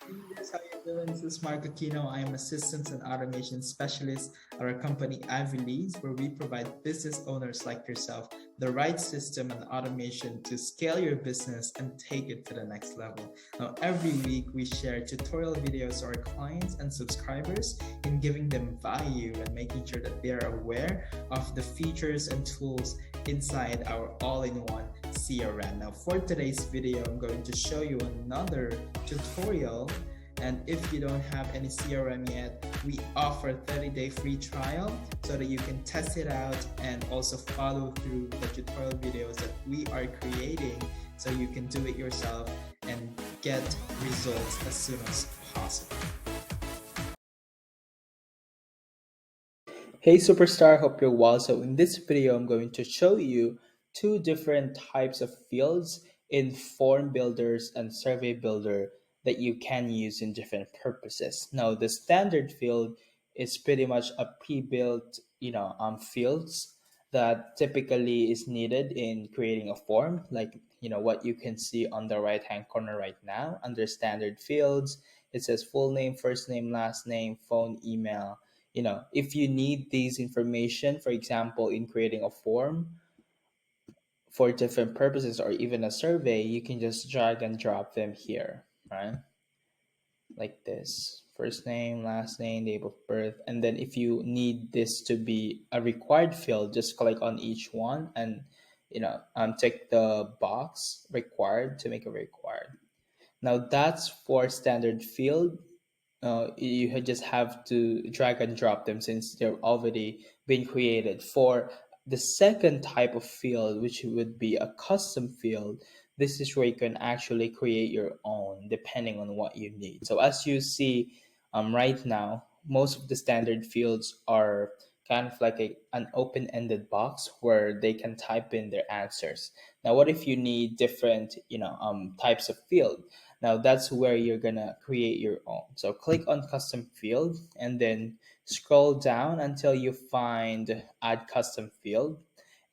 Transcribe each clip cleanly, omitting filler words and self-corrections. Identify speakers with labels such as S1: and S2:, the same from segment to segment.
S1: Hey Liz, how you doing? This is Marco Kino. I am a systems and automation specialist at our company LEADZ, where we provide business owners like yourself the right system and automation to scale your business and take it to the next level. Now, every week we share tutorial videos to our clients and subscribers in giving them value and making sure that they are aware of the features and tools inside our all-in-one CRM. Now, for today's video, I'm going to show you another tutorial. And if you don't have any CRM yet, we offer 30-day free trial so that you can test it out and also follow through the tutorial videos that we are creating so you can do it yourself and get results as soon as possible. Hey superstar, hope you're well. So in this video, I'm going to show you two different types of fields in form builders and survey builder that you can use in different purposes. Now, the standard field is pretty much a pre-built, fields that typically is needed in creating a form, like what you can see on the right-hand corner right now under standard fields. It says full name, first name, last name, phone, email. If you need these information, for example, in creating a form for different purposes or even a survey, you can just drag and drop them here, right? Like this: first name, last name, date of birth. And then if you need this to be a required field, just click on each one and tick the box required to make it required. Now that's for standard field. You just have to drag and drop them since they're already been created. For the second type of field, which would be a custom field, this is where you can actually create your own depending on what you need. So as you see right now, most of the standard fields are kind of like an open-ended box where they can type in their answers. Now, what if you need different, types of field? Now that's where you're gonna create your own. So click on custom field and then scroll down until you find add custom field.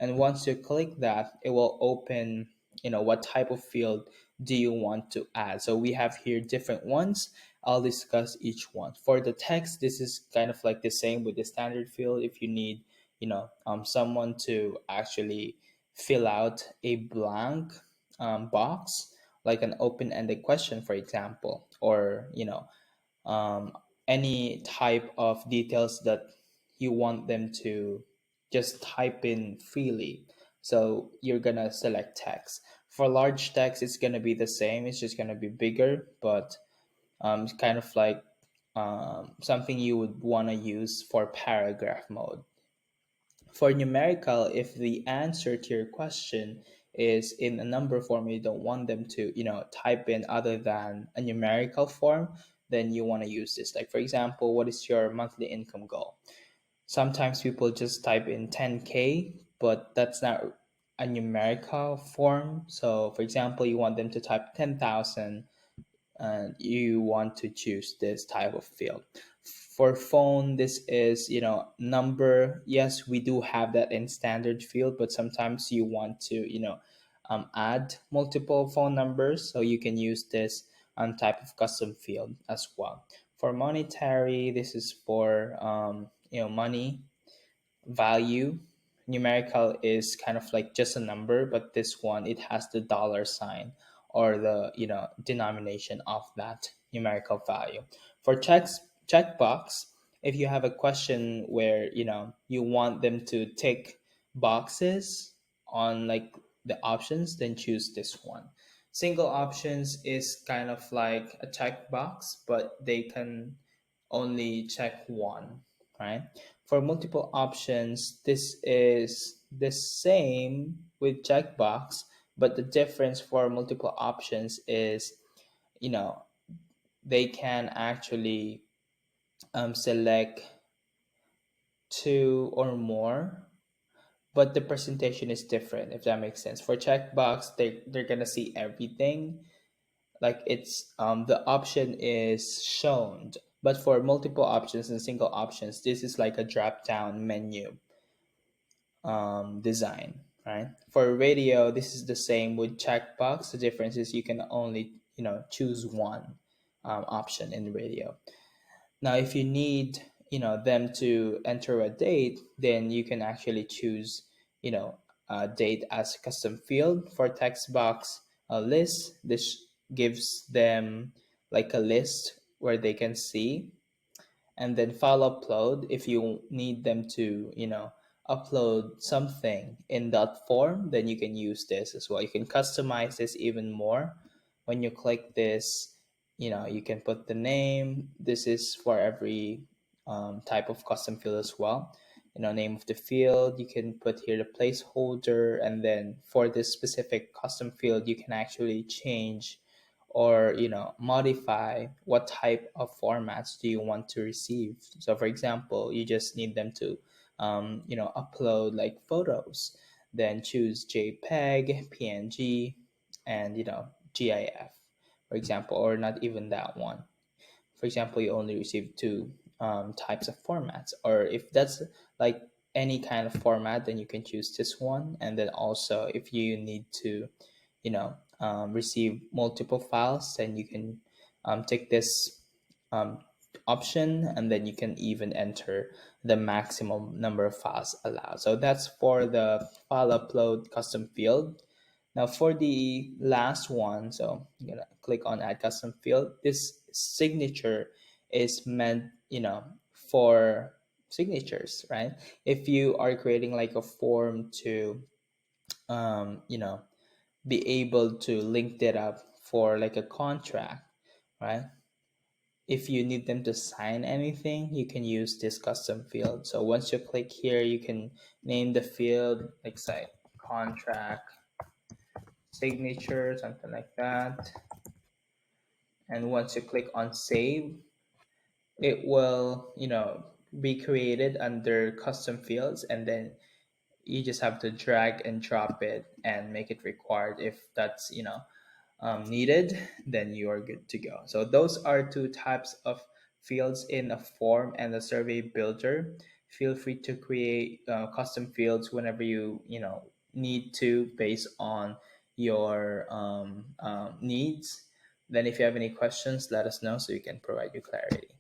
S1: And once you click that, it will open, what type of field do you want to add. So we have here different ones. I'll discuss each one. For the text, this is kind of like the same with the standard field. If you need, someone to actually fill out a blank box, like an open-ended question, for example, or um, any type of details that you want them to just type in freely. So you're gonna select text. For large text, it's gonna be the same. It's just gonna be bigger, but it's kind of like something you would want to use for paragraph mode. For numerical, if the answer to your question is in a number form, you don't want them to, type in other than a numerical form, then you want to use this. Like, for example, what is your monthly income goal? Sometimes people just type in 10K, but that's not a numerical form. So, for example, you want them to type 10,000, and you want to choose this type of field. For phone, this is, number. Yes, we do have that in standard field, but sometimes you want to, add multiple phone numbers, so you can use this type of custom field as well. For monetary, this is for money value. Numerical is kind of like just a number, but this one, it has the dollar sign or the denomination of that numerical value. For checkbox, if you have a question where you want them to tick boxes on like the options, then choose this one. Single options is kind of like a checkbox, but they can only check one, right? For multiple options, this is the same with checkbox, but the difference for multiple options is, you know, they can actually select two or more, but the presentation is different, if that makes sense. For checkbox, they're gonna see everything, like it's the option is shown, but for multiple options and single options, this is like a drop down menu design, right? For radio, this is the same with checkbox. The difference is you can only choose one option in radio. Now, if you need, them to enter a date, then you can actually choose, a date as a custom field for text box. A list. This gives them like a list where they can see, and then file upload if you need them to, upload something in that form, then you can use this as well. You can customize this even more. When you click this, you can put the name. This is for every type of custom field as well. Name of the field, you can put here the placeholder, and then for this specific custom field you can actually change or modify what type of formats do you want to receive. So for example, you just need them to upload like photos, then choose JPEG, PNG, and GIF, for example, or not even that one. For example, you only receive two types of formats, or if that's like any kind of format, then you can choose this one. And then also if you need to receive multiple files, then you can take this um, option, and then you can even enter the maximum number of files allowed. So that's for the file upload custom field. Now for the last one, so I'm gonna click on add custom field. This signature is meant, for signatures, right? If you are creating like a form to, you know, be able to link that up for like a contract, right? If you need them to sign anything, you can use this custom field. So once you click here, you can name the field like say contract signature, something like that. And once you click on save, it will, be created under custom fields, and then you just have to drag and drop it and make it required. If that's, needed, then you are good to go. So those are two types of fields in a form and a survey builder. Feel free to create custom fields whenever you need to, based on your needs. Then if you have any questions, let us know so we can provide you clarity.